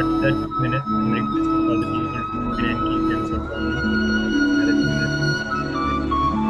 start with the 2 minutes. I'm requesting all the people to join and keep themselves on mute. Everything will start very soon.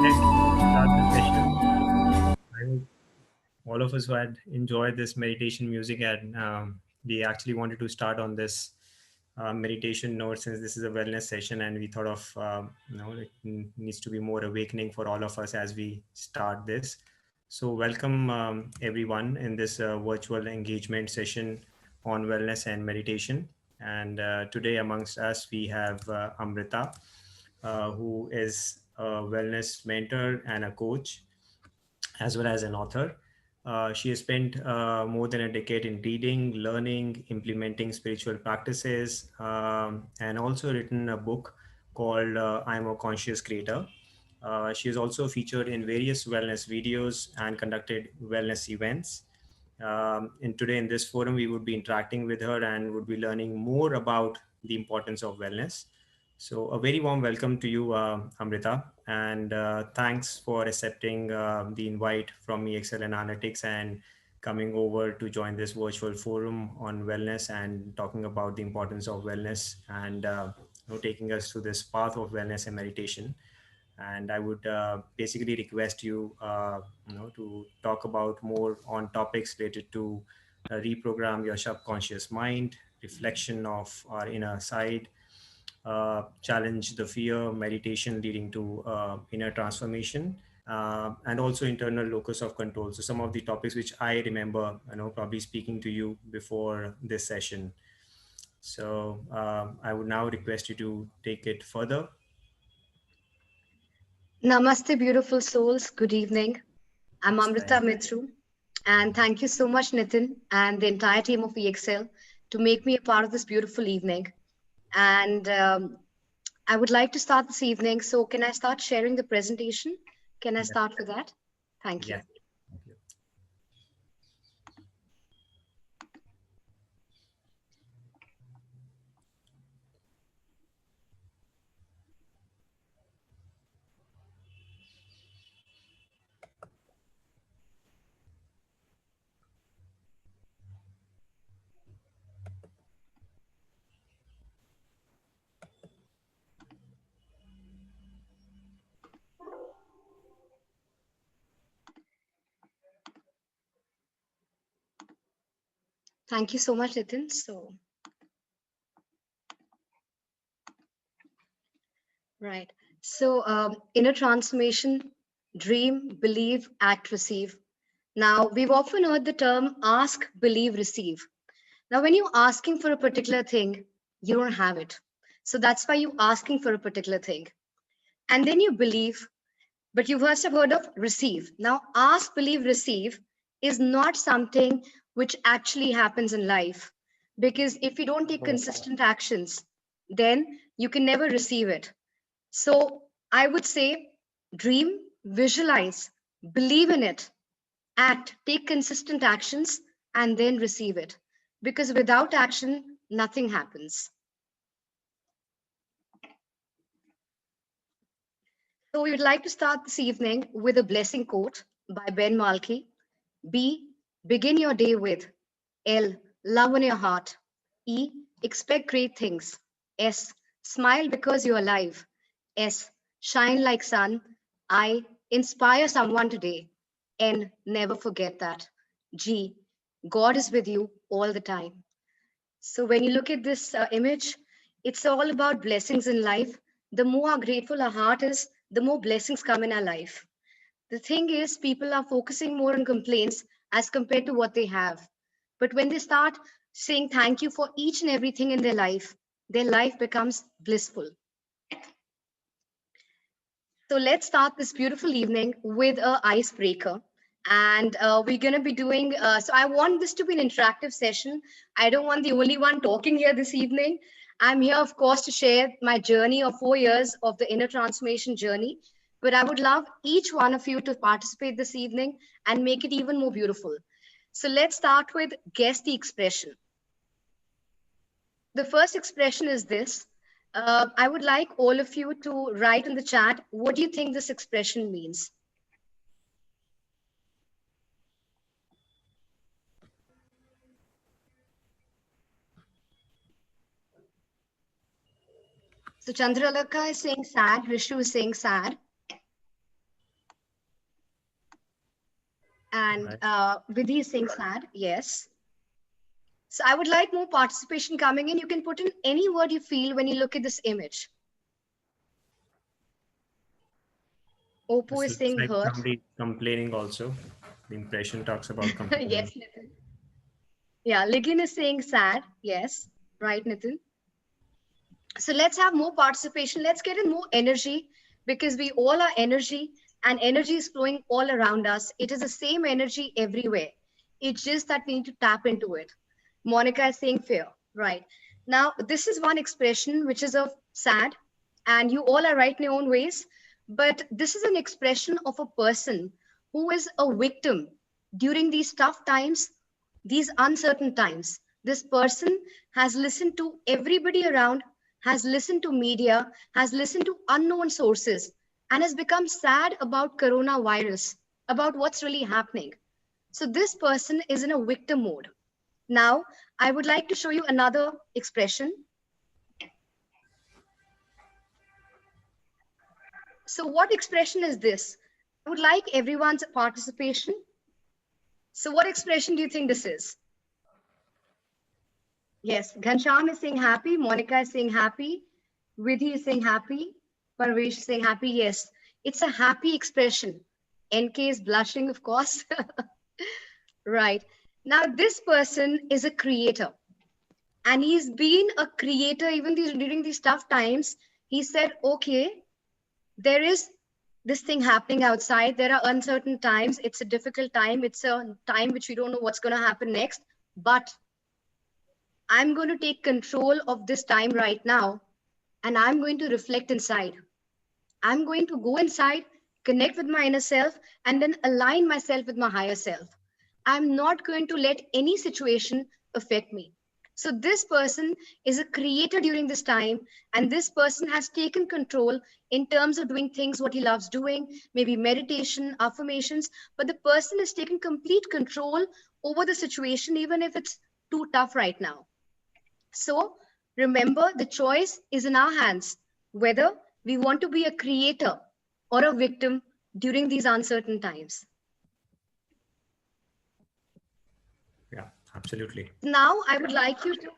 Let's start the session. I hope all of us who had enjoyed this meditation music and we actually wanted to start on this meditation note since this is a wellness session and we thought of it needs to be more awakening for all of us as we start this. So welcome everyone in this virtual engagement session on wellness and meditation. And today amongst us we have Amrita, who is a wellness mentor and a coach as well as an author. She has spent more than a decade in reading, learning, implementing spiritual practices, and also written a book called I'm a Conscious Creator. She is also featured in various wellness videos and conducted wellness events. And today in this forum, we would be interacting with her and would be learning more about the importance of wellness. So, a very warm welcome to you, Amrita, and thanks for accepting the invite from EXL Analytics and coming over to join this virtual forum on wellness and talking about the importance of wellness and taking us through this path of wellness and meditation. And I would basically request you, to talk about more on topics related to reprogram your subconscious mind, reflection of our inner side, challenge the fear, meditation leading to inner transformation, and also internal locus of control. So some of the topics which I remember, probably speaking to you before this session. So I would now request you to take it further. Namaste, beautiful souls. Good evening. I'm Amrita Thank Mitru. And thank you so much, Nitin, and the entire team of EXL to make me a part of this beautiful evening. And I would like to start this evening. So, can I start sharing the presentation? Can I Yes, start with that? Thank you. yes. Thank you. Thank you so much, Nitin. So, Right. So, inner transformation, dream, believe, act, receive. Now, we've often heard the term ask, believe, receive. Now, when you're asking for a particular thing, you don't have it. So that's why you're asking for a particular thing. And then you believe, but you first have heard of receive. Now, ask, believe, receive is not something which actually happens in life. Because if you don't take consistent actions, then you can never receive it. So I would say dream, visualize, believe in it, act, take consistent actions, and then receive it. Because without action, nothing happens. So we would like to start this evening with a blessing quote by Ben Malki. B. Begin your day with L. Love in your heart. E. Expect great things. S. Smile because you're alive. S. Shine like sun. I. Inspire someone today. N. Never forget that. G. God is with you all the time. So when you look at this image, it's all about blessings in life. The more grateful our heart is, the more blessings come in our life. The thing is, people are focusing more on complaints as compared to what they have. But when they start saying thank you for each and everything in their life becomes blissful. So let's start this beautiful evening with a icebreaker. And we're going to be doing, so I want this to be an interactive session. I don't want the only one talking here this evening. I'm here, of course, to share my journey of 4 years of the inner transformation journey. But I would love each one of you to participate this evening and make it even more beautiful. So let's start with guess the expression. The first expression is this. I would like all of you to write in the chat, what do you think this expression means? So Chandralaka is saying sad, Rishu is saying sad, and Right. Vidhi is saying sad, yes. So I would like more participation coming in. You can put in any word you feel when you look at this image. Oppo This is looks saying like hurt. somebody complaining also. The impression talks about complaining. Yes, Nitin. Yeah, Ligin is saying sad, yes. Right, Nitin? So let's have more participation. Let's get in more energy because we all are energy and energy is flowing all around us. It is the same energy everywhere. It's just that we need to tap into it. Monica is saying fear. Right. Now, this is one expression which is of sad, and you all are right in your own ways. But this is an expression of a person who is a victim during these tough times, these uncertain times. This person has listened to everybody around, has listened to media, has listened to unknown sources, and has become sad about coronavirus, about what's really happening. So this person is in a victim mode. Now, I would like to show you another expression. So what expression is this? I would like everyone's participation. So what expression do you think this is? Yes, Ghanshyam is saying happy, Monica is saying happy, Vidhi is saying happy, Parvesh is saying happy. Yes, it's a happy expression. NK is blushing, of course. Right. Now, this person is a creator, and he's been a creator even during these tough times. He said, okay, there is this thing happening outside. There are uncertain times. It's a difficult time. It's a time which we don't know what's going to happen next. But I'm going to take control of this time right now, and I'm going to reflect inside. I'm going to go inside, connect with my inner self, and then align myself with my higher self. I'm not going to let any situation affect me. So, this person is a creator during this time, and this person has taken control in terms of doing things what he loves doing, maybe meditation, affirmations. But the person is taking complete control over the situation, even if it's too tough right now. So remember, the choice is in our hands whether we want to be a creator or a victim during these uncertain times. Yeah, absolutely. Now, I would like you to,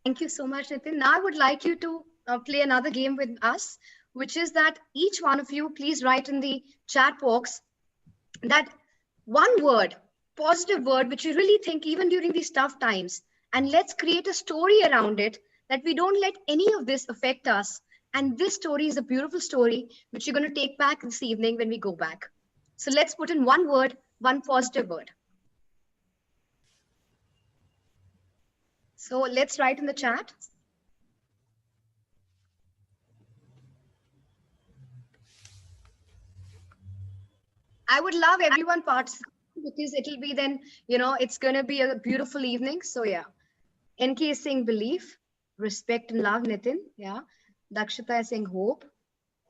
thank you so much, Nitin. Now, I would like you to play another game with us. which is that each one of you, please write in the chat box that one word, positive word, which you really think even during these tough times. And let's create a story around it that we don't let any of this affect us. And this story is a beautiful story, which you're going to take back this evening when we go back. So let's put in one word, one positive word. So let's write in the chat. I would love everyone participating because it'll be then, it's going to be a beautiful evening. So yeah, NK is saying belief, respect and love, Nitin. Yeah. Dakshita is saying hope.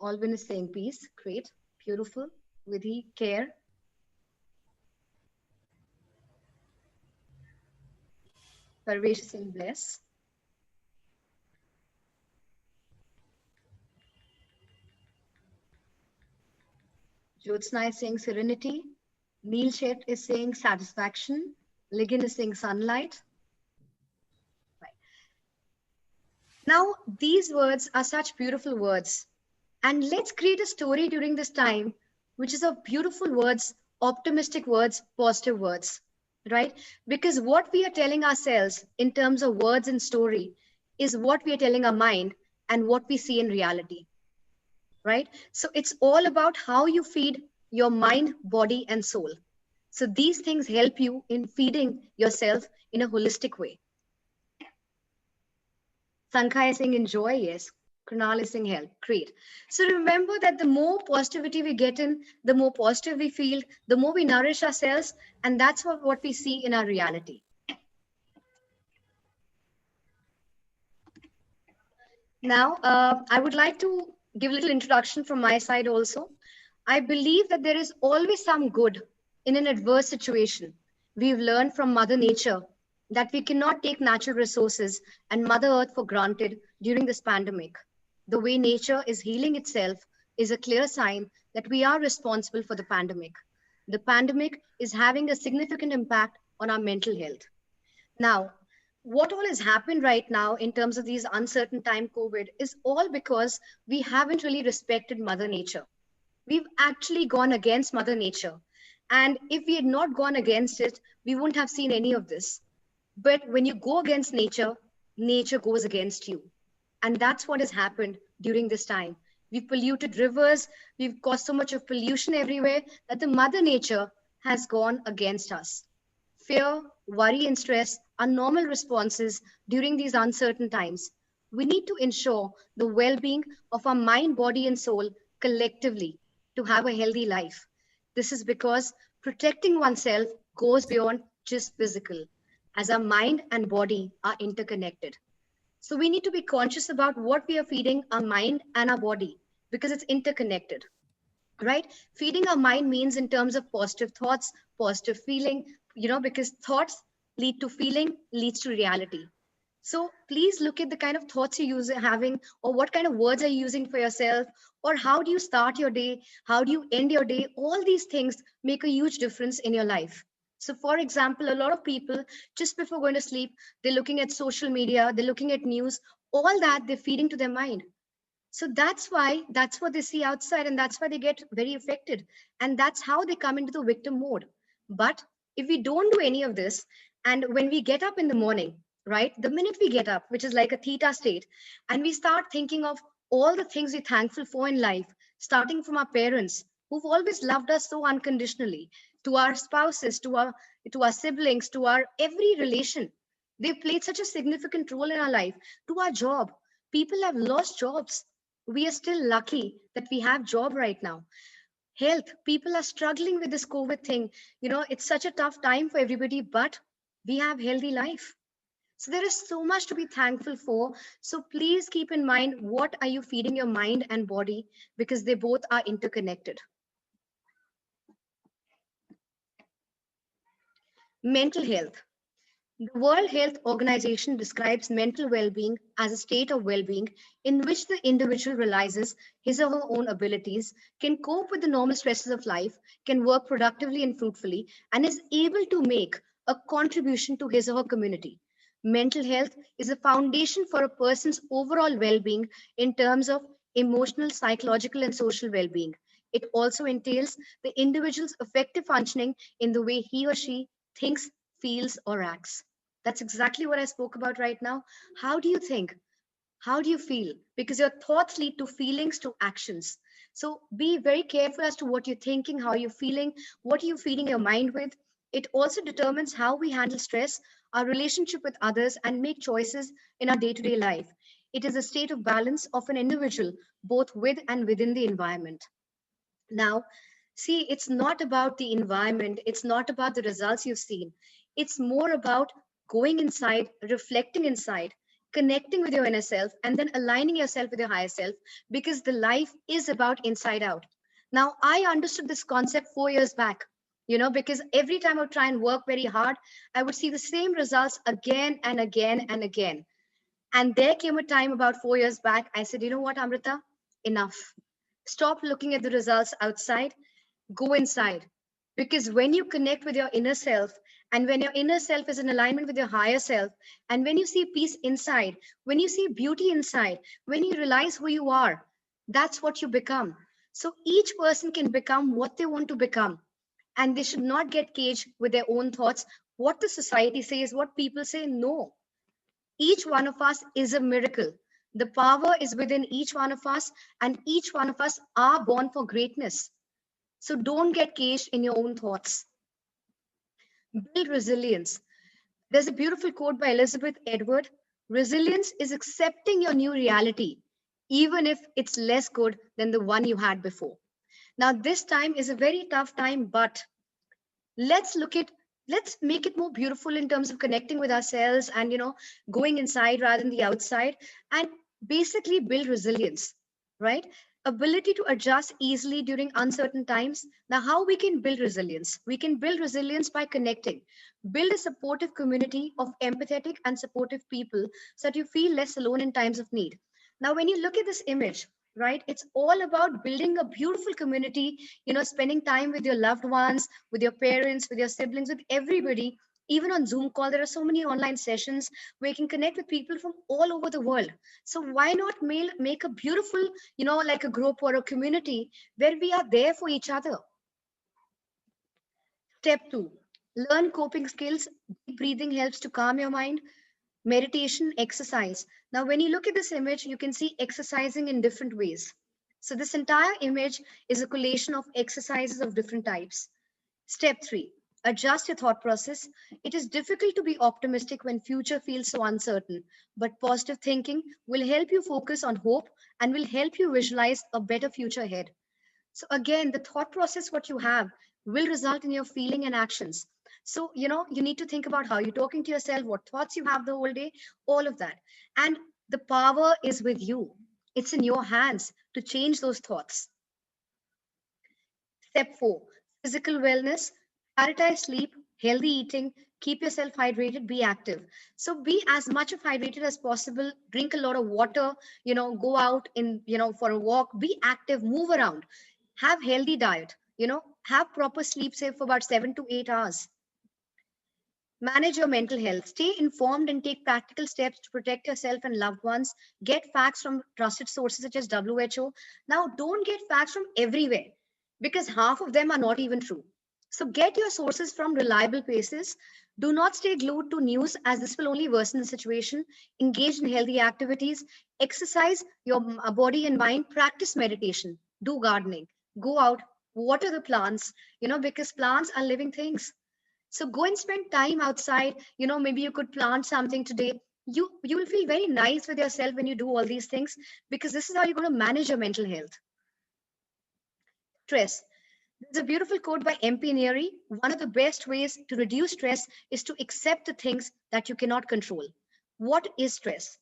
Alvin is saying peace. Great. Beautiful. Vidhi, care. Parvesh is saying bless. Jyotsna is saying serenity. Neil Shet is saying satisfaction. Ligan is saying sunlight. Right. Now, these words are such beautiful words. And let's create a story during this time, which is of beautiful words, optimistic words, positive words, right? Because what we are telling ourselves in terms of words and story is what we are telling our mind and what we see in reality, right? So it's all about how you feed your mind, body, and soul. So these things help you in feeding yourself in a holistic way. Sankha is saying enjoy, yes. Kunal is saying help. Great. So remember that the more positivity we get in, the more positive we feel, the more we nourish ourselves, and that's what we see in our reality. Now, I would like to give a little introduction from my side also. I believe that there is always some good in an adverse situation. We've learned from Mother Nature that we cannot take natural resources and Mother Earth for granted during this pandemic. The way nature is healing itself is a clear sign that we are responsible for the pandemic. The pandemic is having a significant impact on our mental health. Now, what all has happened right now in terms of these uncertain time COVID is all because we haven't really respected Mother Nature. We've actually gone against Mother Nature. And if we had not gone against it, we wouldn't have seen any of this. But when you go against nature, nature goes against you. And that's what has happened during this time. We've polluted rivers, we've caused so much of pollution everywhere that the Mother Nature has gone against us. Fear, worry, and stress are normal responses during these uncertain times. We need to ensure the well being of our mind, body, and soul collectively to have a healthy life. This is because protecting oneself goes beyond just physical, as our mind and body are interconnected. So we need to be conscious about what we are feeding our mind and our body because it's interconnected, right? Feeding our mind means in terms of positive thoughts, positive feeling, because thoughts lead to feeling, leads to reality. So please look at the kind of thoughts you're having, or what kind of words are you using for yourself, or how do you start your day, how do you end your day. All these things make a huge difference in your life. So for example, a lot of people, just before going to sleep, they're looking at social media, they're looking at news, all that they're feeding to their mind. So that's what they see outside, and that's why they get very affected. And that's how they come into the victim mode. But if we don't do any of this, and when we get up in the morning, right, the minute we get up, which is like a theta state, and we start thinking of all the things we're thankful for in life, starting from our parents who've always loved us so unconditionally, to our spouses, to our siblings, to our every relation. They've played such a significant role in our life, to our job. People have lost jobs. We are still lucky that we have job right now. Health, people are struggling with this COVID thing. It's such a tough time for everybody, but we have healthy life. So there is so much to be thankful for. So please keep in mind, what are you feeding your mind and body, because they both are interconnected. Mental health. The World Health Organization describes mental well-being as a state of well-being in which the individual realizes his or her own abilities, can cope with the normal stresses of life, can work productively and fruitfully, and is able to make a contribution to his or her community. Mental health is a foundation for a person's overall well-being in terms of emotional, psychological, and social well being. It also entails the individual's effective functioning in the way he or she thinks, feels, or acts. That's exactly what I spoke about right now. How do you think? How do you feel? Because your thoughts lead to feelings to actions. So be very careful as to what you're thinking, how you're feeling, what are you feeding your mind with. It also determines how we handle stress, our relationship with others, and make choices in our day to day life. It is a state of balance of an individual, both with and within the environment. Now, see, it's not about the environment, it's not about the results you've seen. It's more about going inside, reflecting inside, connecting with your inner self, and then aligning yourself with your higher self because the life is about inside out. Now, I understood this concept 4 years back. Because every time I would try and work very hard, I would see the same results again and again and again. And there came a time about 4 years back, I said, you know what, Amrita? Enough. Stop looking at the results outside, go inside. Because when you connect with your inner self, and when your inner self is in alignment with your higher self, and when you see peace inside, when you see beauty inside, when you realize who you are, that's what you become. So each person can become what they want to become. And they should not get caged with their own thoughts, what the society says, what people say. No, each one of us is a miracle. The power is within each one of us, and each one of us are born for greatness. So don't get caged in your own thoughts. Build resilience. There's a beautiful quote by Elizabeth Edward. Resilience is accepting your new reality, even if it's less good than the one you had before. Now, this time is a very tough time, but let's look at let's make it more beautiful in terms of connecting with ourselves and going inside rather than the outside, and basically build resilience, right? Ability to adjust easily during uncertain times. Now, how we can build resilience? We can build resilience by connecting. Build a supportive community of empathetic and supportive people so that you feel less alone in times of need. Now, when you look at this image, right, it's all about building a beautiful community, spending time with your loved ones, with your parents, with your siblings, with everybody. Even on Zoom call, there are so many online sessions where you can connect with people from all over the world. So why not make a beautiful, like a group or a community where we are there for each other? Step two, learn coping skills. Deep breathing helps to calm your mind. Meditation, exercise. Now, when you look at this image, you can see exercising in different ways. So this entire image is a collation of exercises of different types. Step three, adjust your thought process. It is difficult to be optimistic when future feels so uncertain, but positive thinking will help you focus on hope and will help you visualize a better future ahead. So again, the thought process, what you have, will result in your feeling and actions. So, you need to think about how you're talking to yourself, what thoughts you have the whole day, all of that. And the power is with you. It's in your hands to change those thoughts. Step four, physical wellness. Prioritize sleep, healthy eating, keep yourself hydrated, be active. So be as much of hydrated as possible, drink a lot of water, go out for a walk, be active, move around, have healthy diet, have proper sleep, say for about 7 to 8 hours. Manage your mental health. Stay informed and take practical steps to protect yourself and loved ones. Get facts from trusted sources such as WHO. Now, don't get facts from everywhere because half of them are not even true. So, get your sources from reliable places. Do not stay glued to news as this will only worsen the situation. Engage in healthy activities. Exercise your body and mind. Practice meditation. Do gardening. Go out. Water the plants, because plants are living things. So go and spend time outside. Maybe you could plant something today. You will feel very nice with yourself when you do all these things because this is how you're going to manage your mental health. Stress. There's a beautiful quote by MP Neary. One of the best ways to reduce stress is to accept the things that you cannot control. What is stress?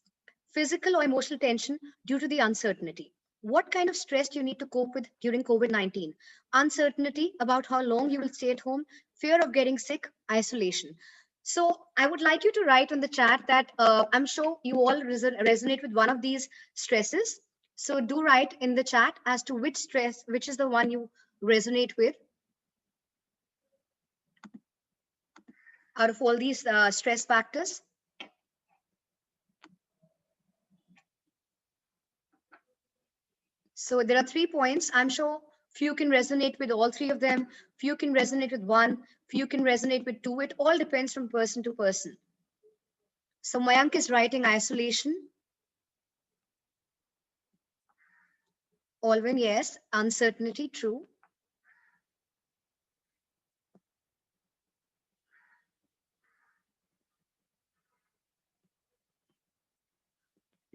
Physical or emotional tension due to the uncertainty. What kind of stress do you need to cope with during COVID 19? Uncertainty about how long you will stay at home, fear of getting sick, isolation. So, I would like you to write on the chat that I'm sure you all resonate with one of these stresses. So, do write in the chat as to which stress, which is the one you resonate with out of all these stress factors. So there are 3 points. I'm sure few can resonate with all three of them, few can resonate with one, few can resonate with two. It all depends from person to person. So Mayank is writing isolation. Alvin, yes. Uncertainty, true.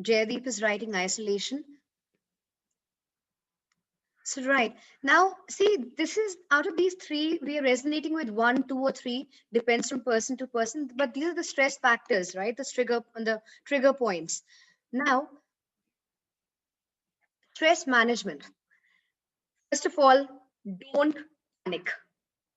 Jaydeep is writing isolation. So right now, see, this is out of these three, we are resonating with one, two, or three, depends from person to person. But these are the stress factors, right? The trigger points. Now, stress management. First of all, don't panic.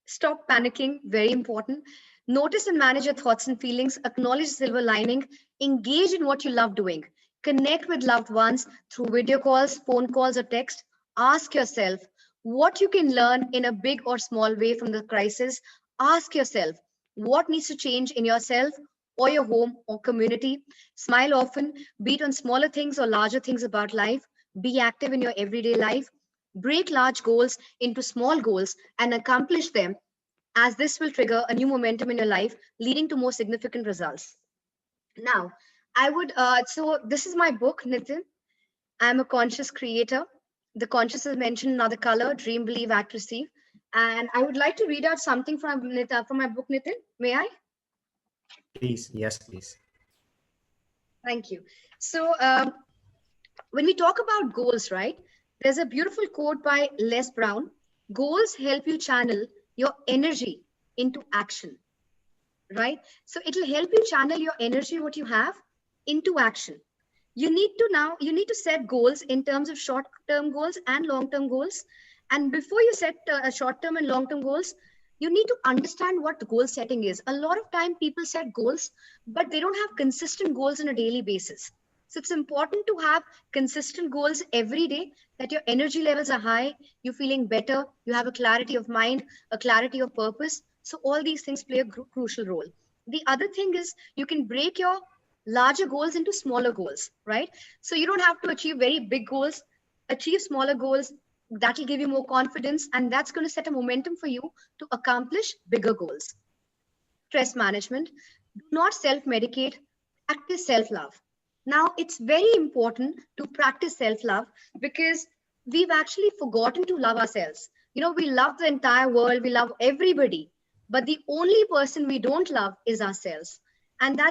Stop panicking, very important. Notice and manage your thoughts and feelings. Acknowledge the silver lining. Engage in what you love doing. Connect with loved ones through video calls, phone calls, or text. Ask yourself what you can learn in a big or small way from the crisis. Ask yourself what needs to change in yourself or your home or community. Smile often, be it on smaller things or larger things about life. Be active in your everyday life. Break large goals into small goals and accomplish them, as this will trigger a new momentum in your life, leading to more significant results. Now, so this is my book, Nitin. I'm a conscious creator. The conscious is mentioned in another color: dream, believe, act, receive. And I would like to read out something from my book, Nitin. May I? Please, yes, please. Thank you. So, when we talk about goals, right, there's a beautiful quote by Les Brown: goals help you channel your energy into action, right? So it'll help you channel your energy, what you have, into action. You need to set goals in terms of short term goals and long term goals. And before you set short term and long term goals, you need to understand what goal setting is. A lot of time people set goals, but they don't have consistent goals on a daily basis. So it's important to have consistent goals every day, that your energy levels are high, you're feeling better, you have a clarity of mind, a clarity of purpose. So all these things play a crucial role. The other thing is you can break your larger goals into smaller goals, right? So you don't have to achieve very big goals, achieve smaller goals. That will give you more confidence, and that's going to set a momentum for you to accomplish bigger goals. Stress management. Do not self medicate, practice self love. Now, it's very important to practice self love because we've actually forgotten to love ourselves. We love the entire world, we love everybody, but the only person we don't love is ourselves. And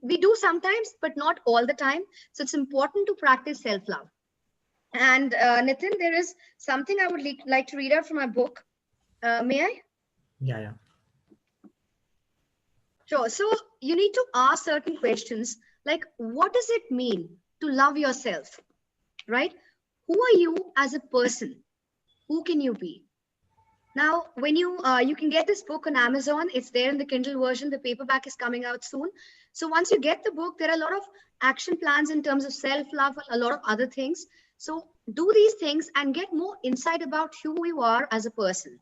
we do sometimes, but not all the time. So it's important to practice self love. And Nitin, there is something I would like to read out from my book. May I? Yeah, yeah. Sure. So you need to ask certain questions like, what does it mean to love yourself, right? Who are you as a person? Who can you be? Now, when you can get this book on Amazon, it's there in the Kindle version. The paperback is coming out soon. So once you get the book, there are a lot of action plans in terms of self-love, a lot of other things. So do these things and get more insight about who you are as a person.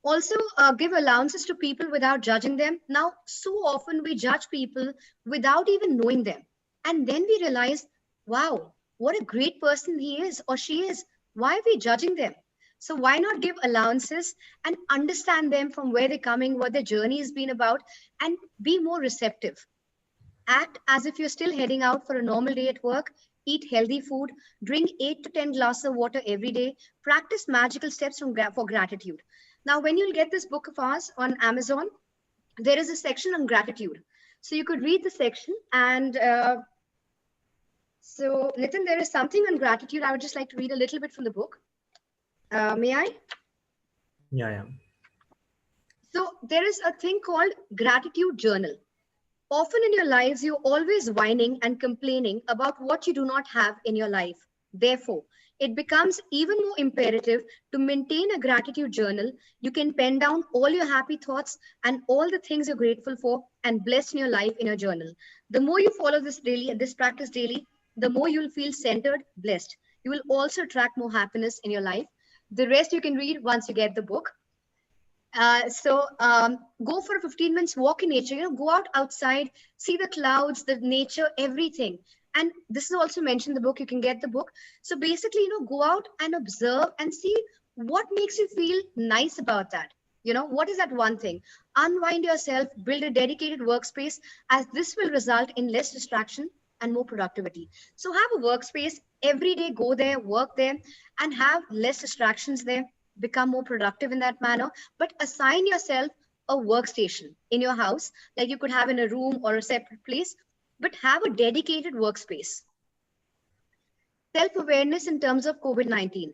Also, give allowances to people without judging them. Now, so often we judge people without even knowing them. And then we realize, wow, what a great person he is or she is. Why are we judging them? So, why not give allowances and understand them from where they're coming, what their journey has been about, and be more receptive? Act as if you're still heading out for a normal day at work. Eat healthy food. Drink 8 to 10 glasses of water every day. Practice magical steps for gratitude. Now, when you'll get this book of ours on Amazon, there is a section on gratitude. So you could read the section. And so, Nitin, there is something on gratitude. I would just like to read a little bit from the book. May I? Yeah, yeah. So, there is a thing called gratitude journal. Often in your lives, you're always whining and complaining about what you do not have in your life. Therefore, it becomes even more imperative to maintain a gratitude journal. You can pen down all your happy thoughts and all the things you're grateful for and blessed in your life in your journal. The more you follow this practice daily, the more you'll feel centered, blessed. You will also attract more happiness in your life. The rest you can read once you get the book. So go for a 15 minutes walk in nature. Go out outside, see the clouds, the nature, everything. And this is also mentioned in the book. You can get the book. So basically, go out and observe and see what makes you feel nice about that. What is that one thing? Unwind yourself, build a dedicated workspace, as this will result in less distraction and more productivity. So have a workspace every day, go there, work there, and have less distractions there, become more productive in that manner. But assign yourself a workstation in your house, like you could have in a room or a separate place, but have a dedicated workspace. Self awareness in terms of COVID 19.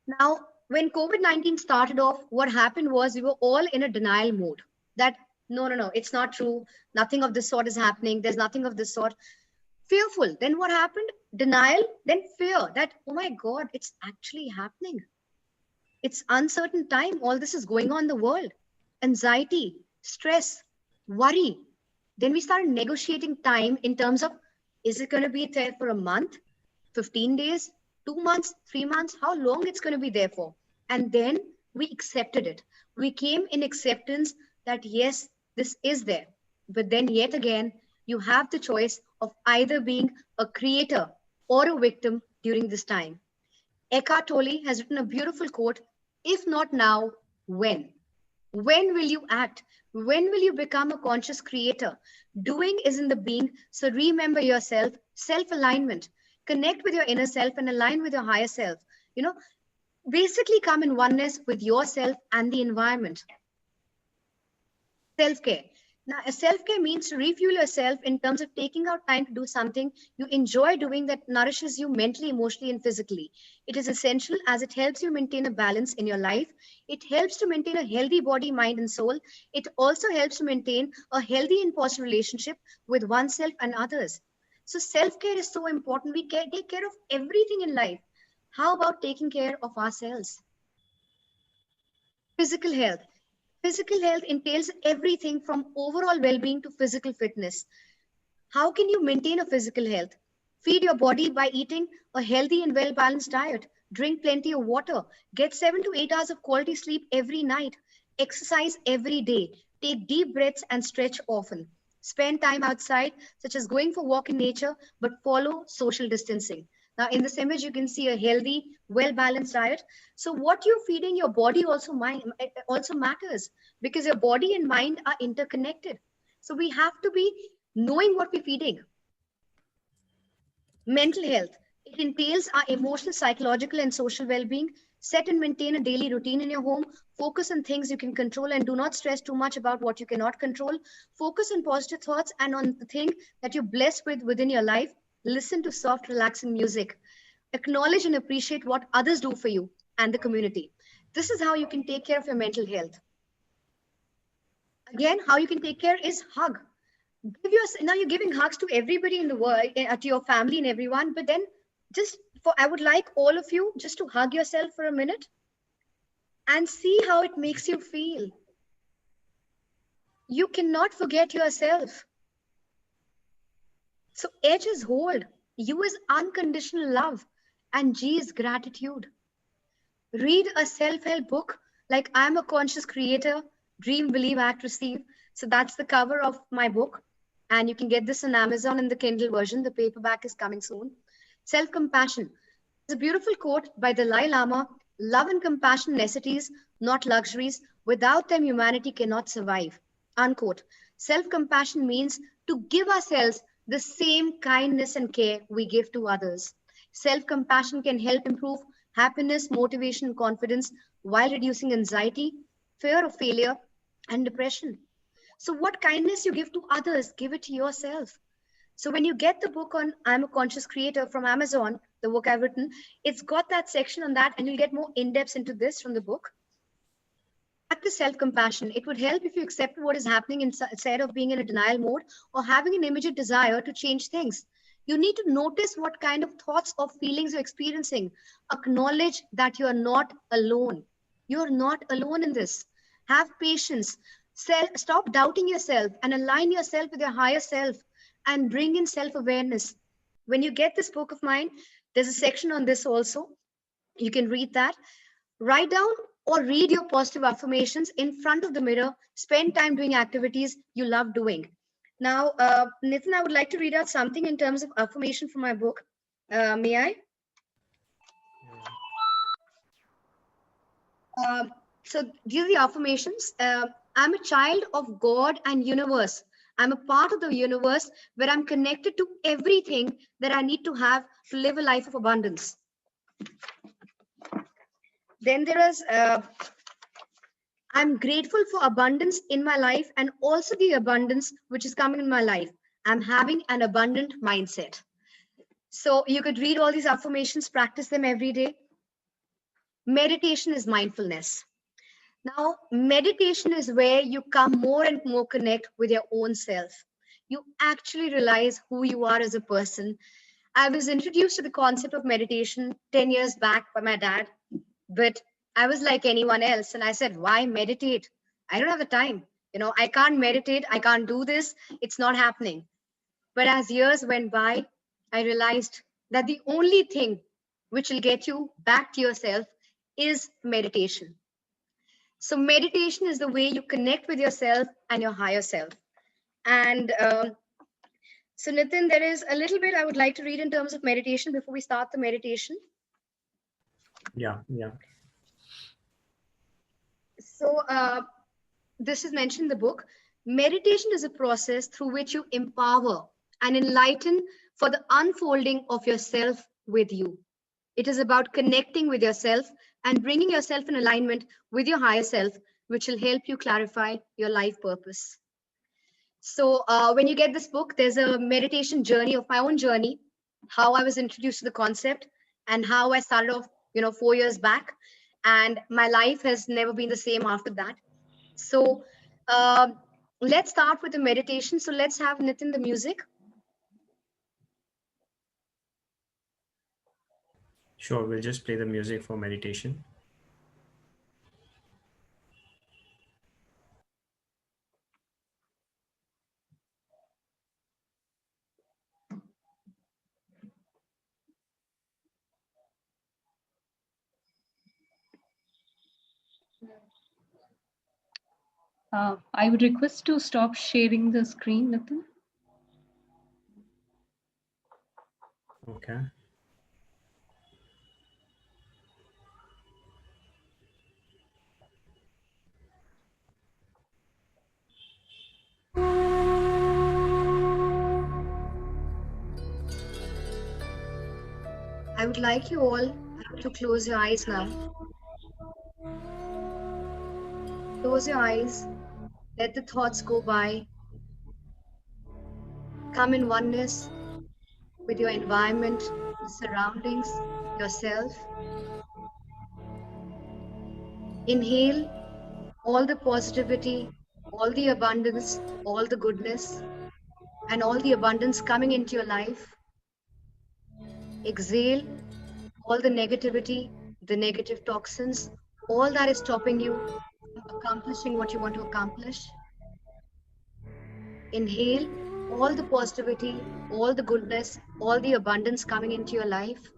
Now, when COVID 19 started off, what happened was we were all in a denial mode that no, no, no, it's not true. Nothing of this sort is happening. There's nothing of this sort. Fearful. Then what happened? Denial, then fear that, oh my God, it's actually happening. It's uncertain time. All this is going on in the world. Anxiety, stress, worry. Then we started negotiating time in terms of, is it going to be there for a month, 15 days, 2 months, 3 months, how long it's going to be there for? And then we accepted it. We came in acceptance that yes, this is there. But then yet again, you have the choice of either being a creator or a victim during this time. Eckhart Tolle has written a beautiful quote: if not now, when? When will you act? When will you become a conscious creator? Doing is in the being. So remember yourself, self alignment. Connect with your inner self and align with your higher self. You know, basically come in oneness with yourself and the environment. Self care. Now, self care means to refuel yourself in terms of taking out time to do something you enjoy doing that nourishes you mentally, emotionally, and physically. It is essential as it helps you maintain a balance in your life. It helps to maintain a healthy body, mind, and soul. It also helps to maintain a healthy and positive relationship with oneself and others. So, self care is so important. We take care of everything in life. How about taking care of ourselves? Physical health. Physical health entails everything from overall well being to physical fitness. How can you maintain a physical health? Feed your body by eating a healthy and well balanced diet. Drink plenty of water. Get 7 to 8 hours of quality sleep every night. Exercise every day. Take deep breaths and stretch often. Spend time outside, such as going for a walk in nature, but follow social distancing. Now, in this image, you can see a healthy, well-balanced diet. So, what you're feeding your body also matters, because your body and mind are interconnected. So, we have to be knowing what we're feeding. Mental health. It entails our emotional, psychological, and social well being. Set and maintain a daily routine in your home. Focus on things you can control and do not stress too much about what you cannot control. Focus on positive thoughts and on the thing that you're blessed with within your life. Listen to soft, relaxing music. Acknowledge and appreciate what others do for you and the community. This is how you can take care of your mental health. Again, how you can take care is hug. Now you're giving hugs to everybody in the world, to your family and everyone, but then just for I would like all of you just to hug yourself for a minute and see how it makes you feel. You cannot forget yourself. So H is hold, U is unconditional love, and G is gratitude. Read a self-help book like I'm a conscious creator, dream, believe, act, receive. So that's the cover of my book. And you can get this on Amazon in the Kindle version. The paperback is coming soon. Self-compassion. There's a beautiful quote by the Dalai Lama: love and compassion necessities, not luxuries. Without them, humanity cannot survive. Unquote. Self-compassion means to give ourselves the same kindness and care we give to others. Self-compassion can help improve happiness, motivation, and confidence while reducing anxiety, fear of failure, and depression. So, what kindness you give to others, give it to yourself. So, when you get the book on I'm a Conscious Creator from Amazon, the book I've written, it's got that section on that, and you'll get more in depth into this from the book. Practice self compassion. It would help if you accept what is happening instead of being in a denial mode or having an immediate desire to change things. You need to notice what kind of thoughts or feelings you're experiencing. Acknowledge that you're not alone. You're not alone in this. Have patience. Stop doubting yourself and align yourself with your higher self and bring in self awareness. When you get this book of mine, there's a section on this also. You can read that. Write down or read your positive affirmations in front of the mirror. Spend time doing activities you love doing. Now, Nitin, I would like to read out something in terms of affirmation from my book. May I? Yeah. Um, so these are the affirmations. I'm a child of God and universe. I'm a part of the universe where I'm connected to everything that I need to have to live a life of abundance. Then there is, I'm grateful for abundance in my life and also the abundance which is coming in my life. I'm having an abundant mindset. So you could read all these affirmations, practice them every day. Meditation is mindfulness. Now, meditation is where you come more and more connect with your own self. You actually realize who you are as a person. I was introduced to the concept of meditation 10 years back by my dad, but I was like anyone else. And I said, why meditate? I don't have the time. I can't meditate. I can't do this. It's not happening. But as years went by, I realized that the only thing which will get you back to yourself is meditation. So, meditation is the way you connect with yourself and your higher self. And so, Nitin, there is a little bit I would like to read in terms of meditation before we start the meditation. Yeah. Yeah. So, this is mentioned in the book. Meditation is a process through which you empower and enlighten for the unfolding of yourself with you. It is about connecting with yourself and bringing yourself in alignment with your higher self, which will help you clarify your life purpose. So, when you get this book, there's a meditation journey of my own journey, how I was introduced to the concept, and how I started off, 4 years back. And my life has never been the same after that. So, um, let's start with the meditation. So, let's have Nitin the music. Sure. We'll just play the music for meditation. I would request to stop sharing the screen, Nathan. Okay. I would like you all to close your eyes now. Close your eyes. Let the thoughts go by. Come in oneness with your environment, the surroundings, yourself. Inhale all the positivity, all the abundance, all the goodness, and all the abundance coming into your life. Exhale all the negativity, the negative toxins, all that is stopping you from accomplishing what you want to accomplish. Inhale all the positivity, all the goodness, all the abundance coming into your life.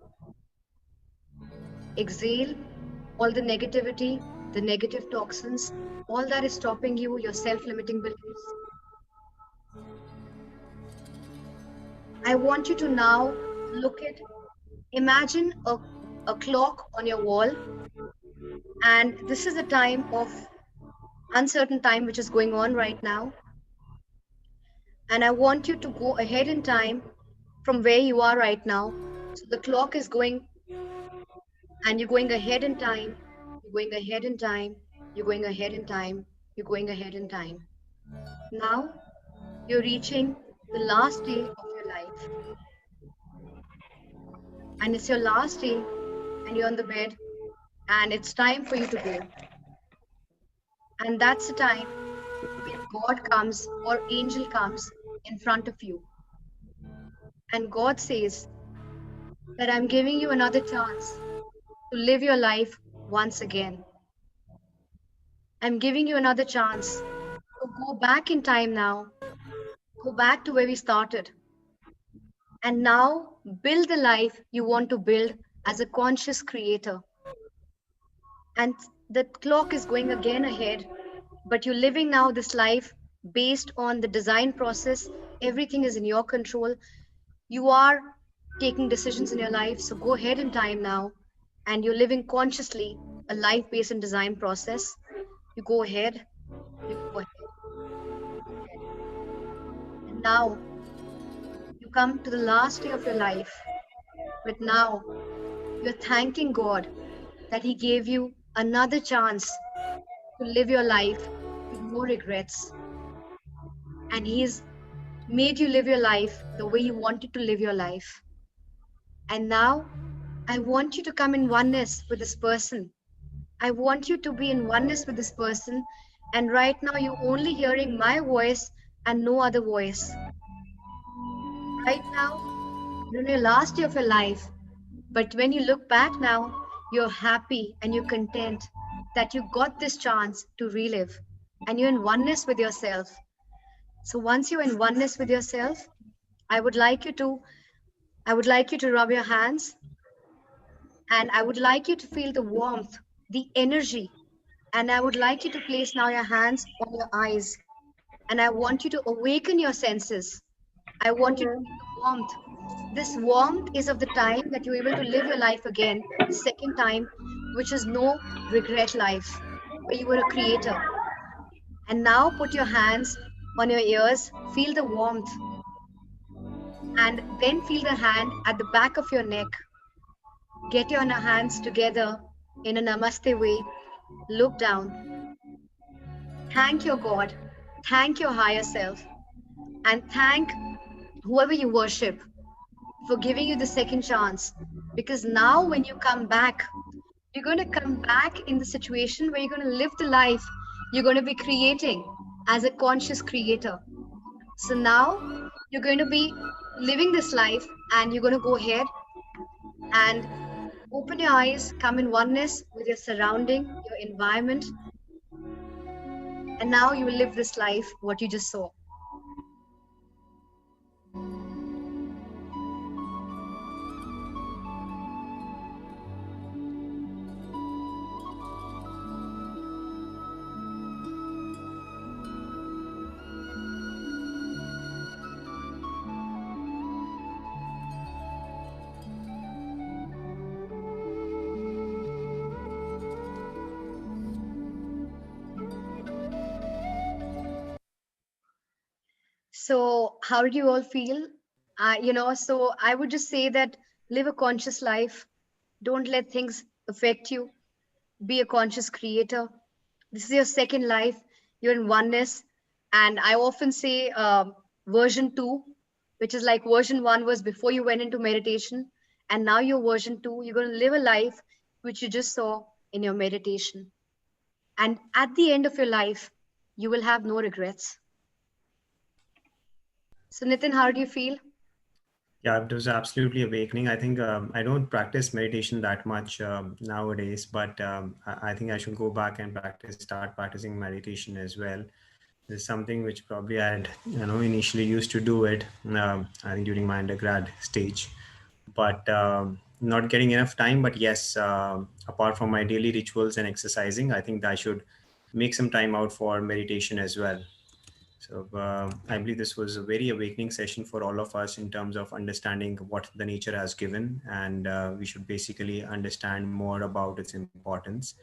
Exhale all the negativity, the negative toxins, all that is stopping you, your self limiting beliefs. I want you to now look at, imagine a clock on your wall, and this is a time of uncertain time which is going on right now. And I want you to go ahead in time from where you are right now. So the clock is going, and you're going ahead in time, you're going ahead in time, you're going ahead in time, you're going ahead in time. Now you're reaching the last day of your life, and it's your last day, and you're on the bed, and it's time for you to go. And that's the time when God comes or angel comes in front of you. And God says that I'm giving you another chance to live your life once again. I'm giving you another chance to go back in time now, go back to where we started, and now build the life you want to build as a conscious creator. And the clock is going again ahead, but you're living now this life based on the design process. Everything is in your control. You are taking decisions in your life. So go ahead in time now, and you're living consciously a life based on design process. You go ahead, you go ahead, ahead. And now you come to the last day of your life. But now you're thanking God that He gave you another chance to live your life with no regrets. And He's made you live your life the way you wanted to live your life. And now I want you to come in oneness with this person. I want you to be in oneness with this person. And right now, you're only hearing my voice and no other voice. Right now, you're in your last day of your life. But when you look back now, you're happy and you're content that you got this chance to relive. And you're in oneness with yourself. So once you're in oneness with yourself, I would like you to I would like you to rub your hands, and I would like you to feel the warmth, the energy. And I would like you to place now your hands on your eyes. And I want you to awaken your senses. I want you to feel the warmth. This warmth is of the time that you're able to live your life again, the second time, which is no regret life, where you were a creator. And now put your hands on your ears, feel the warmth, and then feel the hand at the back of your neck. Get your hands together in a namaste way. Look down. Thank your God. Thank your higher self. And thank whoever you worship for giving you the second chance. Because now, when you come back, you're going to come back in the situation where you're going to live the life you're going to be creating as a conscious creator. So now you're going to be living this life, and you're going to go ahead and open your eyes, come in oneness with your surrounding, your environment, and now you will live this life, what you just saw. So, how do you all feel? So I would just say that live a conscious life. Don't let things affect you. Be a conscious creator. This is your second life. You're in oneness. And I often say version two, which is like version one was before you went into meditation. And now you're version two. You're going to live a life which you just saw in your meditation. And at the end of your life, you will have no regrets. So, Nitin, how do you feel? Yeah, it was absolutely awakening. I think I don't practice meditation that much nowadays, but I think I should go back and start practicing meditation as well. This is something which probably I had, initially used to do it. I think during my undergrad stage, but not getting enough time. But yes, apart from my daily rituals and exercising, I think I should make some time out for meditation as well. So I believe this was a very awakening session for all of us in terms of understanding what the nature has given, and we should basically understand more about its importance.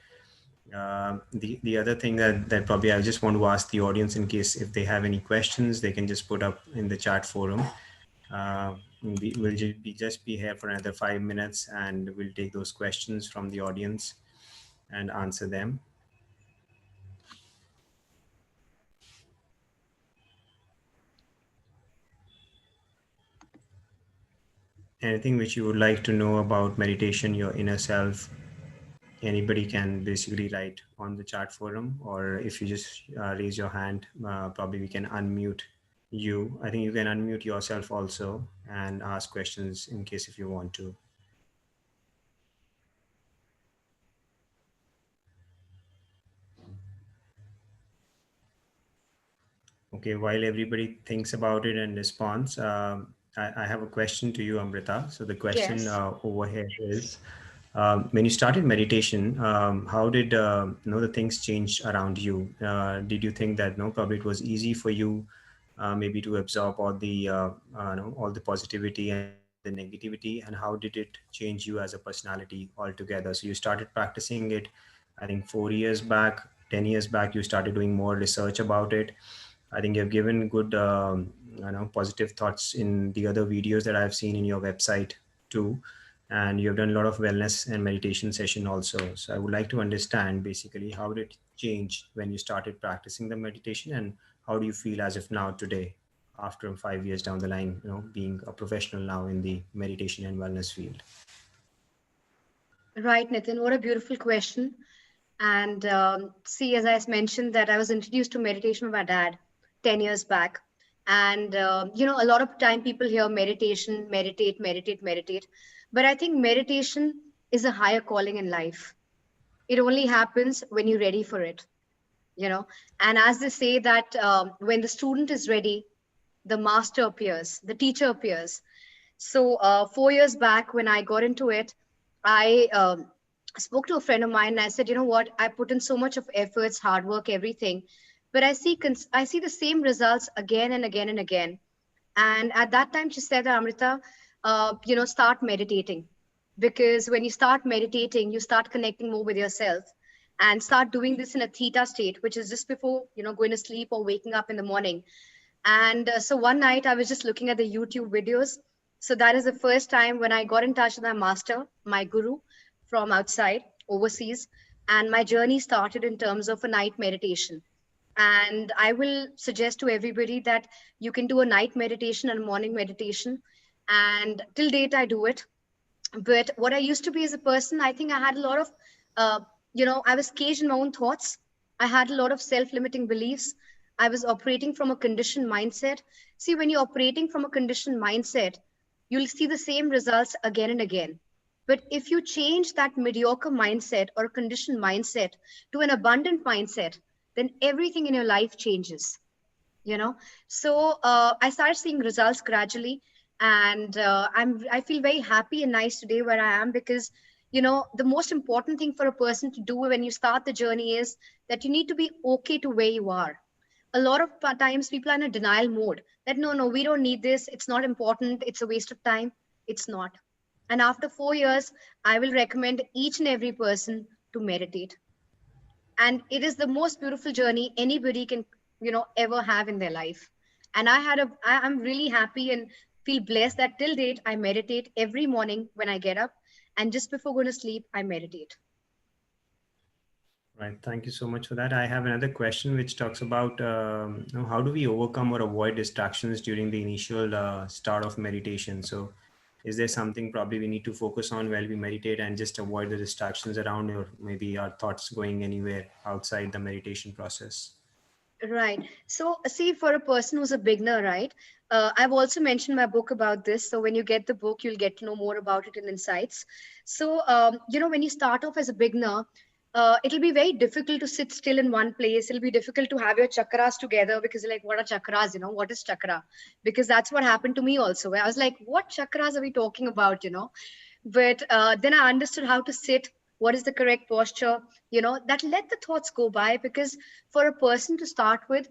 The other thing that probably I just want to ask the audience, in case if they have any questions, they can just put up in the chat forum. We'll just be here for another 5 minutes, and we'll take those questions from the audience and answer them. Anything which you would like to know about meditation, your inner self, anybody can basically write on the chat forum, or if you just raise your hand, probably we can unmute you. I think you can unmute yourself also and ask questions in case if you want to. Okay, while everybody thinks about it and responds, I have a question to you, Amrita. So the question Yes. over here is, When you started meditation, how did the things change around you? Did you think that probably it was easy for you, maybe to absorb all the positivity and the negativity, and how did it change you as a personality altogether? So you started practicing it, I think 4 years back, 10 years back. You started doing more research about it. I think you've given good, positive thoughts in the other videos that I've seen in your website too, and you've done a lot of wellness and meditation session also. So I would like to understand basically how did it change when you started practicing the meditation, and how do you feel as of now today, after 5 years down the line, being a professional now in the meditation and wellness field? Right, Nitin, what a beautiful question. And see, as I mentioned, that I was introduced to meditation by my dad 10 years back. And, a lot of time people hear meditation, meditate, meditate, meditate. But I think meditation is a higher calling in life. It only happens when you're ready for it, you know. And as they say that when the student is ready, the master appears, the teacher appears. So 4 years back, when I got into it, I spoke to a friend of mine and I said, you know what, I put in so much of efforts, hard work, everything, but I see the same results again and again and again. And at that time, she said, Amrita, start meditating, because when you start meditating, you start connecting more with yourself, and start doing this in a theta state, which is just before going to sleep or waking up in the morning. And so one night I was just looking at the YouTube videos. So that is the first time when I got in touch with my master, my guru from outside, overseas. And my journey started in terms of a night meditation. And I will suggest to everybody that you can do a night meditation and a morning meditation. And till date, I do it. But what I used to be as a person, I think I had a lot of, I was caged in my own thoughts. I had a lot of self limiting beliefs. I was operating from a conditioned mindset. See, when you're operating from a conditioned mindset, you'll see the same results again and again. But if you change that mediocre mindset or a conditioned mindset to an abundant mindset, then everything in your life changes, you know. So I started seeing results gradually, and I feel very happy and nice today where I am, because the most important thing for a person to do when you start the journey is that you need to be okay to where you are. A lot of times people are in a denial mode that no, no, we don't need this, it's not important, it's a waste of time. It's not. And after 4 years, I will recommend each and every person to meditate. And it is the most beautiful journey anybody can ever have in their life. And I'm really happy and feel blessed that till date I meditate every morning when I get up, and just before going to sleep I meditate. Right. Thank you so much for that. I have another question which talks about how do we overcome or avoid distractions during the initial start of meditation? So, is there something probably we need to focus on while we meditate and just avoid the distractions around, or maybe our thoughts going anywhere outside the meditation process? Right. So, see, for a person who's a beginner, right? I've also mentioned my book about this. So, when you get the book, you'll get to know more about it in insights. So, when you start off as a beginner, it'll be very difficult to sit still in one place. It'll be difficult to have your chakras together, because you're like, what are chakras? What is chakra? Because that's what happened to me also, where I was like, what chakras are we talking about? But then I understood how to sit, what is the correct posture, that let the thoughts go by. Because for a person to start with,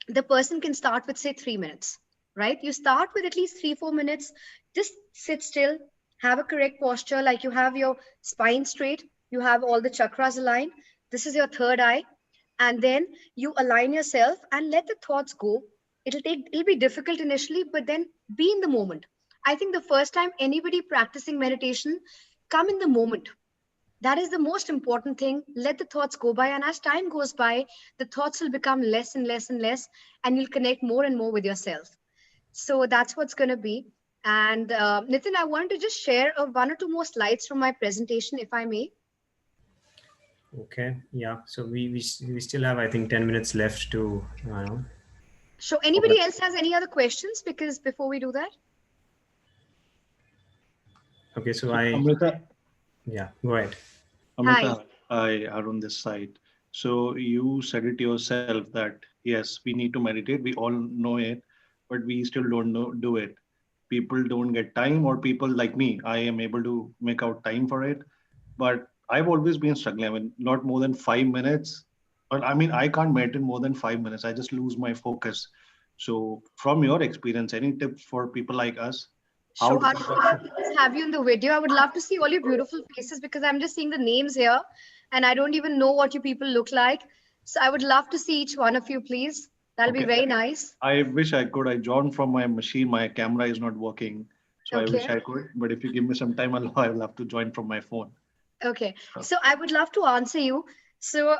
the person can start with say 3 minutes, right? You start with at least 3 4 minutes. Just sit still, have a correct posture, like you have your spine straight, you have all the chakras aligned, this is your third eye. And then you align yourself and let the thoughts go. It'll be difficult initially, but then be in the moment. I think the first time anybody practicing meditation, come in the moment. That is the most important thing. Let the thoughts go by, and as time goes by, the thoughts will become less and less and less, and you'll connect more and more with yourself. So that's what's going to be. And Nitin, I wanted to just share one or two more slides from my presentation, if I may. Okay. Yeah. So we still have, I think, 10 minutes left to So anybody else has any other questions? Because before we do that. Okay. So Amrita, yeah, go ahead. Hi. Amrita, I are on this side. So you said it yourself that yes, we need to meditate. We all know it, but we still don't do it. People don't get time, or people like me, I am able to make out time for it. but I've always been struggling. I mean, not more than 5 minutes. But I mean, I can't maintain more than 5 minutes. I just lose my focus. So, from your experience, any tips for people like us? How Sure, to? Harsh, can I please have you in the video? I would love to see all your beautiful faces because I'm just seeing the names here and I don't even know what you people look like. So I would love to see each one of you, please. That'll be Okay, very nice. I wish I could. I joined from my machine. My camera is not working, so I wish Okay. I could. But if you give me some time, I'll have to join from my phone. Okay. So, So I would love to answer you. So,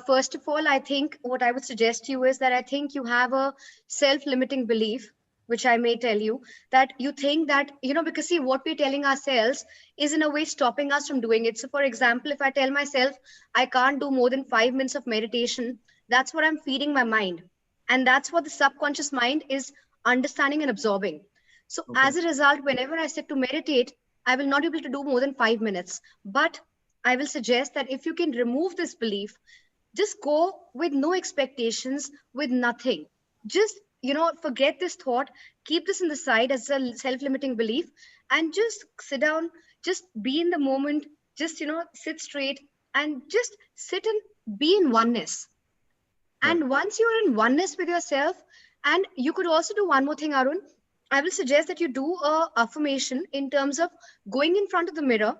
first of all, I think what I would suggest to you is that I think you have a self-limiting belief, which I may tell you that you think that, because see, what we're telling ourselves is in a way stopping us from doing it. So, for example, if I tell myself I can't do more than 5 minutes of meditation, that's what I'm feeding my mind. And that's what the subconscious mind is understanding and absorbing. So, okay, as a result, whenever I sit to meditate, I will not be able to do more than 5 minutes. But I will suggest that if you can remove this belief, just go with no expectations, with nothing. Just, forget this thought, keep this in the side as a self limiting belief, and just sit down, just be in the moment, just, sit straight and just sit and be in oneness. right. And once you're in oneness with yourself, and you could also do one more thing, Arun. I will suggest that you do a affirmation in terms of going in front of the mirror,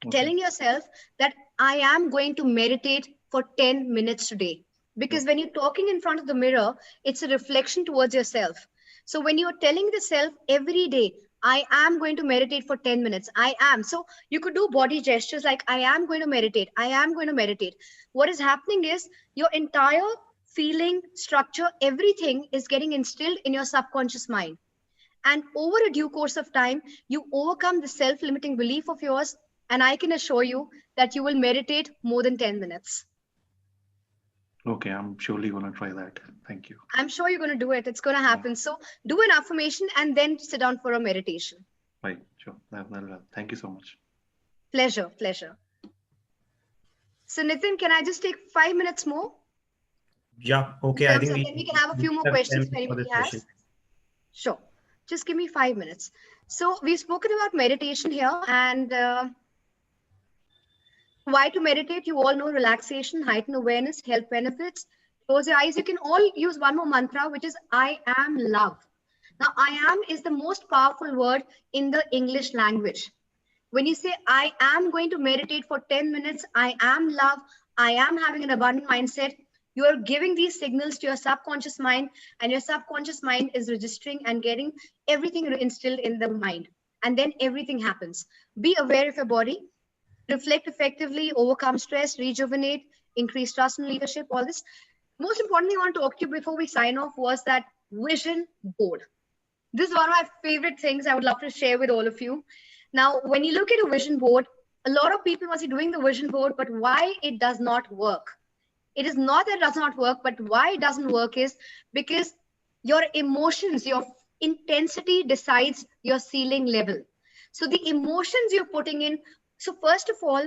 Okay, telling yourself that I am going to meditate for 10 minutes today. Because okay, when you're talking in front of the mirror, it's a reflection towards yourself. So when you're telling the self every day, I am going to meditate for 10 minutes. I am. So you could do body gestures like, I am going to meditate. I am going to meditate. What is happening is your entire feeling, structure, everything is getting instilled in your subconscious mind. And over a due course of time, you overcome the self limiting belief of yours. And I can assure you that you will meditate more than 10 minutes. okay. I'm surely gonna try that. Thank you. I'm sure you're going to do it. It's going to Yeah, happen. So do an affirmation and then sit down for a meditation. right. Sure. That'll help. Thank you so much. Pleasure, pleasure. So, Nitin, can I just take 5 minutes more Yeah, in okay. I terms think of, then we can have a few more have questions 10 if minutes for anybody this has? session. Sure. Just give me 5 minutes. So, we've spoken about meditation here and why to meditate. You all know relaxation, heightened awareness, health benefits. Close your eyes. You can all use one more mantra, which is I am love. Now, I am is the most powerful word in the English language. When you say, I am going to meditate for 10 minutes, I am love, I am having an abundant mindset, you are giving these signals to your subconscious mind, and your subconscious mind is registering and getting everything instilled in the mind. And then everything happens. Be aware of your body, reflect effectively, overcome stress, rejuvenate, increase trust in leadership, all this. Most important thing I want to talk to you before we sign off was that vision board. This is one of my favorite things I would love to share with all of you. Now, when you look at a vision board, a lot of people must be doing the vision board, but why it does not work? It is not that it does not work, but why it doesn't work is because your emotions, your intensity decides your ceiling level. So the emotions you're putting in. So first of all,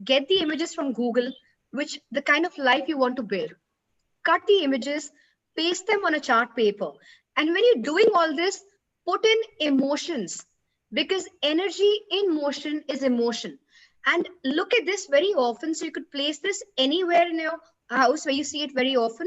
get the images from Google, which the kind of life you want to build. Cut the images, paste them on a chart paper. And when you're doing all this, put in emotions because energy in motion is emotion. And look at this very often. So you could place this anywhere in your house where you see it very often.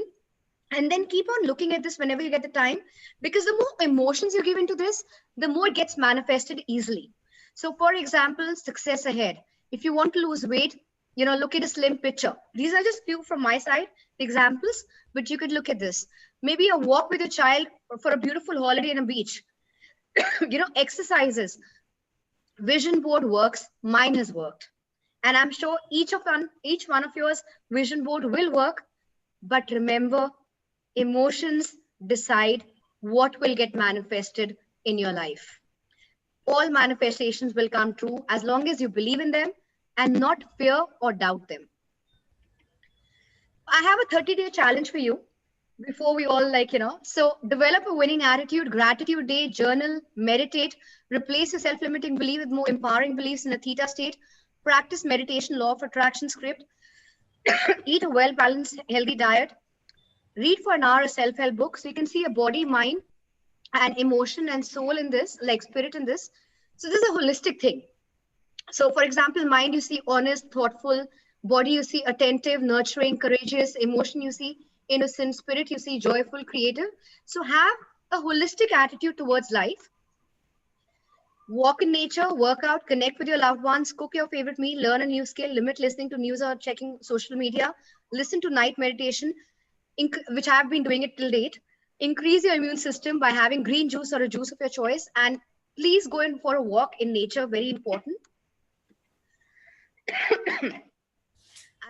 And then keep on looking at this whenever you get the time, because the more emotions you give into this, the more it gets manifested easily. So, for example, success ahead. If you want to lose weight, look at a slim picture. These are just few from my side, examples, but you could look at this. Maybe a walk with your child for a beautiful holiday on a beach. Exercises. Vision board works. Mine has worked. And I'm sure each one of yours vision board will work. But remember, emotions decide what will get manifested in your life. All manifestations will come true as long as you believe in them and not fear or doubt them. I have a 30-day challenge for you before we all so develop a winning attitude, gratitude day, journal, meditate, replace your self-limiting belief with more empowering beliefs in a theta state, practice meditation, law of attraction script, eat a well-balanced, healthy diet, read for an hour a self-help book so you can see a body, mind, and emotion and soul in this, like spirit in this. So this is a holistic thing. So, for example, mind you see honest, thoughtful, body you see attentive, nurturing, courageous, emotion you see innocent, spirit you see joyful, creative. So, have a holistic attitude towards life. Walk in nature, work out, connect with your loved ones, cook your favorite meal, learn a new skill, limit listening to news or checking social media, listen to night meditation, which I have been doing it till date. Increase your immune system by having green juice or a juice of your choice, and please go in for a walk in nature, very important. I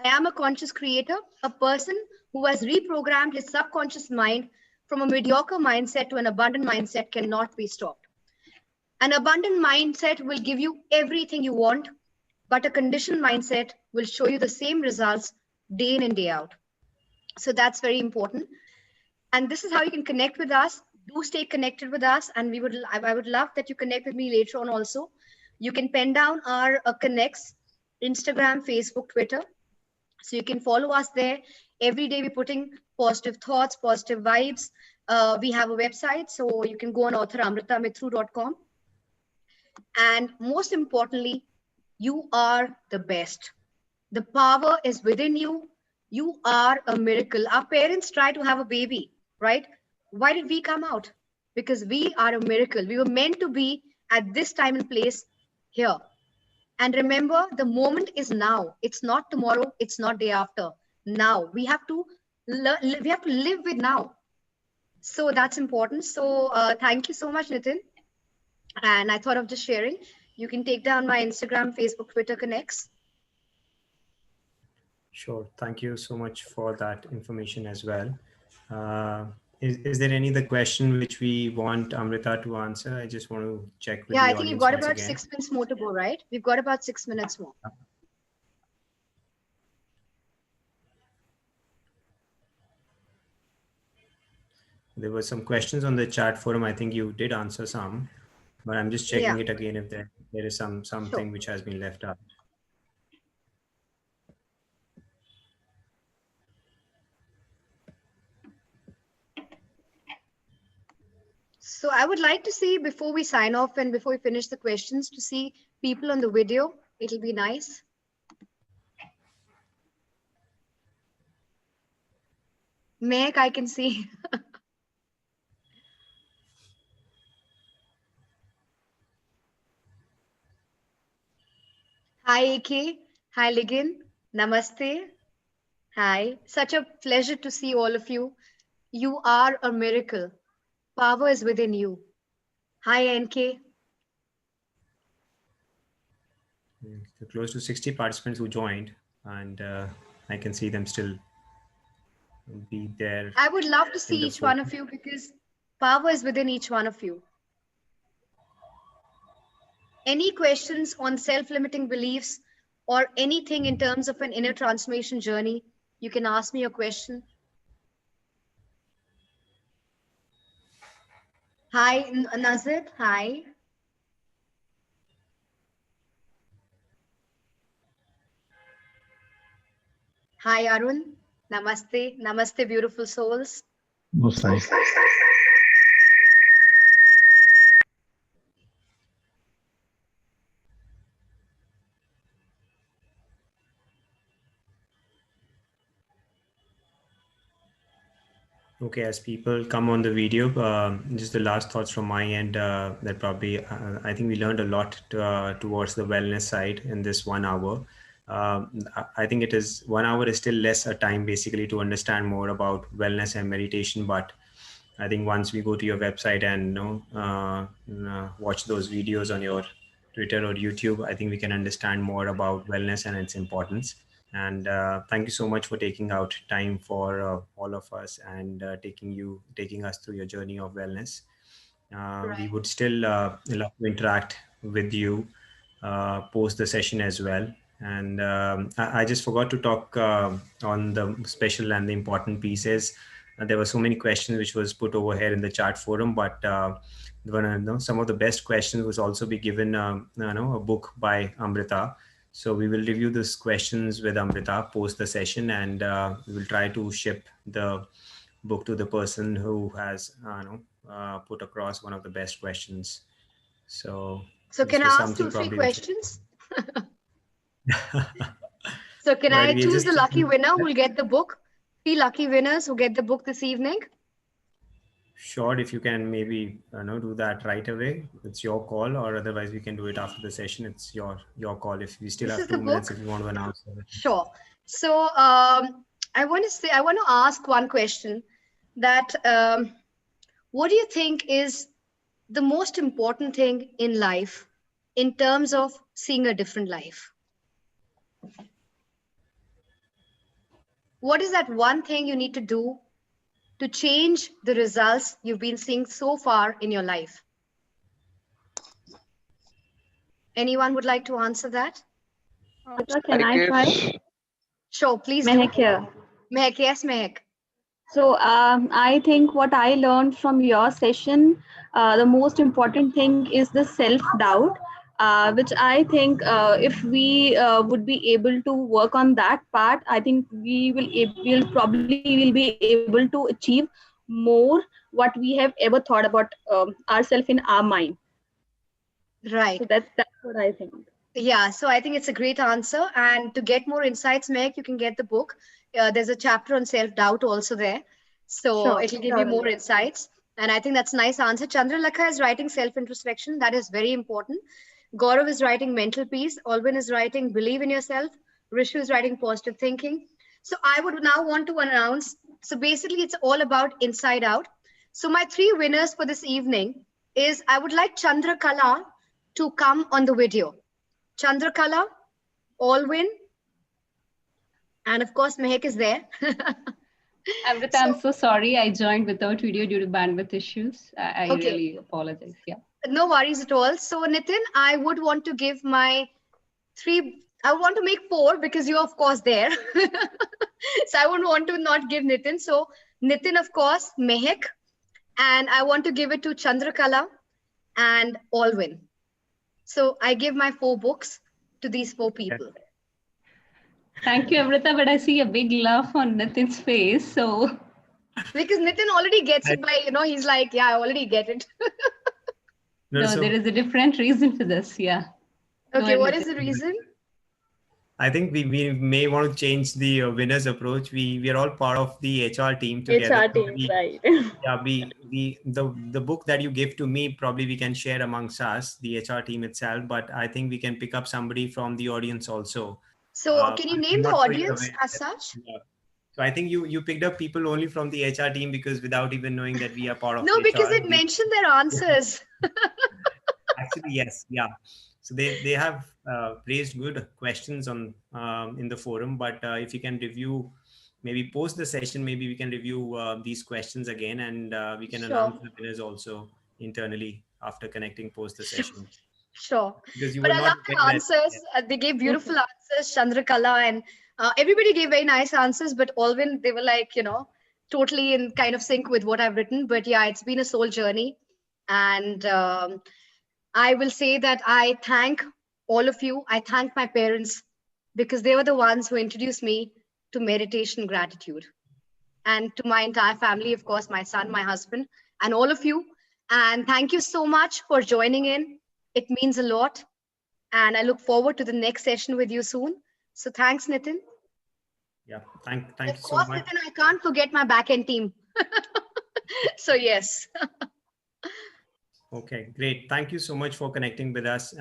am a conscious creator, a person who has reprogrammed his subconscious mind from a mediocre mindset to an abundant mindset cannot be stopped. An abundant mindset will give you everything you want, but a conditioned mindset will show you the same results day in and day out. So that's very important. And this is how you can connect with us. Do stay connected with us. And I would love that you connect with me later on also. You can pen down our connects, Instagram, Facebook, Twitter. So you can follow us there. Every day we're putting positive thoughts, positive vibes. We have a website, so you can go on authoramritamithru.com. And most importantly, you are the best. The power is within you. You are a miracle. Our parents try to have a baby, right? Why did we come out? Because we are a miracle. We were meant to be at this time and place here. And remember, the moment is now. It's not tomorrow. It's not day after. Now we have to live with now. So that's important. So thank you so much, Nitin. And I thought of just sharing. You can take down my Instagram, Facebook, Twitter connects. Sure. Thank you so much for that information as well. Is there any other question which we want Amrita to answer? I just want to check with Yeah, the I think you've audience got once about again. 6 minutes more to go, right? We've got about 6 minutes more. There were some questions on the chat forum. I think you did answer some, but I'm just checking it again if there is something which has been left out. So I would like to see, before we sign off and before we finish the questions, to see people on the video. It'll be nice. Meg, I can see. Hi, AK. Hi, Ligin. Namaste. Hi. Such a pleasure to see all of you. You are a miracle. Power is within you. Hi, NK. So close to 60 participants who joined, and I can see them still be there. I would love to see each one of you because power is within each one of you. Any questions on self-limiting beliefs or anything in terms of an inner transformation journey, you can ask me a question. Hi, Nazir. Hi. Hi, Arun. Namaste. Namaste, beautiful souls. Namaste. Okay, as people come on the video, just the last thoughts from my end, that probably, I think we learned a lot towards the wellness side in this 1 hour. I think it is 1 hour is still less a time basically to understand more about wellness and meditation. But I think once we go to your website and watch those videos on your Twitter or YouTube, I think we can understand more about wellness and its importance. And thank you so much for taking out time for all of us and taking us through your journey of wellness. We would still love to interact with you post the session as well. And I just forgot to talk on the special and the important pieces. There were so many questions which was put over here in the chat forum, but some of the best questions was also be given a book by Amrita. So we will review these questions with Amrita post the session, and we will try to ship the book to the person who has put across one of the best questions. So can I ask 2 or 3 questions? So can But I we're choose just the lucky keeping. winner who will get the book? 3 lucky winners who get the book this evening. Sure, if you can maybe do that right away, it's your call, or otherwise we can do it after the session. It's your call. If we still This have is the 2 minutes, book. if you want to announce it. Sure. So I want to ask one question that what do you think is the most important thing in life in terms of seeing a different life? What is that one thing you need to do to change the results you've been seeing so far in your life? Anyone would like to answer that? Can I try? Sure, please do. Mehak here. Mehak, yes, Mehak. So I think what I learned from your session, the most important thing is the self-doubt, which I think if we would be able to work on that part, I think will probably will be able to achieve more what we have ever thought about ourselves in our mind. So Right. that's what I think. Yeah, so I think it's a great answer. And to get more insights, Meg, you can get the book. There's a chapter on self-doubt also there. So Sure, it'll give you sure. more insights. And I think that's a nice answer. Chandralakha is writing self-introspection. That is very important. Gaurav is writing mental peace. Alvin is writing believe in yourself. Rishu is writing positive thinking. So I would now want to announce. So basically, it's all about inside out. So my 3 winners for this evening is I would like Chandrakala to come on the video. Chandrakala, Alwyn, and of course Mehak is there. Amrita, So, I'm so sorry. I joined without video due to bandwidth issues. I okay, really apologize. Yeah. no worries at all. So Nitin, I would want to give my 3, I want to make 4 because you're of course there. So I would want to not give Nitin. So Nitin, of course, Mehak, and I want to give it to Chandrakala and Alwyn. So I give my 4 books to these 4 people. Thank you, Amrita, but I see a big laugh on Nitin's face. So Because Nitin already gets it by, he's like, yeah, I already get it. no, So there is a different reason for this. Yeah. Go Okay, ahead, what is Nitin. the reason? I think we may want to change the winners approach. We are all part of the HR team together. HR team, right? Yeah, the book that you give to me, probably we can share amongst us, the HR team itself. But I think we can pick up somebody from the audience also. So can you name I'm the not sure you're audience aware. as such? Yeah. So I think you picked up people only from the HR team, because without even knowing that we are part of No, because HR. it mentioned their answers. Actually, yes, yeah. So they have raised good questions on in the forum, but if you can review, maybe post the session, maybe we can review these questions again, and we can Sure. announce the winners also internally after connecting post the session, Sure. because you But will I not love get the that. answers. They gave beautiful answers, Chandrakala, and everybody gave very nice answers. But Alvin, they were like, totally in kind of sync with what I've written. But yeah, it's been a soul journey. And I will say that I thank all of you. I thank my parents because they were the ones who introduced me to meditation gratitude. And to my entire family, of course, my son, my husband, and all of you. And thank you so much for joining in. It means a lot. And I look forward to the next session with you soon. So thanks, Nitin. Yeah, thank Of you so course, much. Nitin, I can't forget my back-end team. So yes. Okay, great. Thank you so much for connecting with us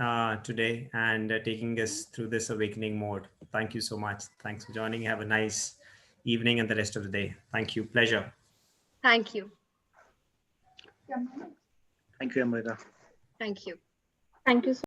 today and taking us through this awakening mode. Thank you so much. Thanks for joining. Have a nice evening and the rest of the day. Thank you. Pleasure. Thank you. Thank you, Amrita. Thank you. Thank you so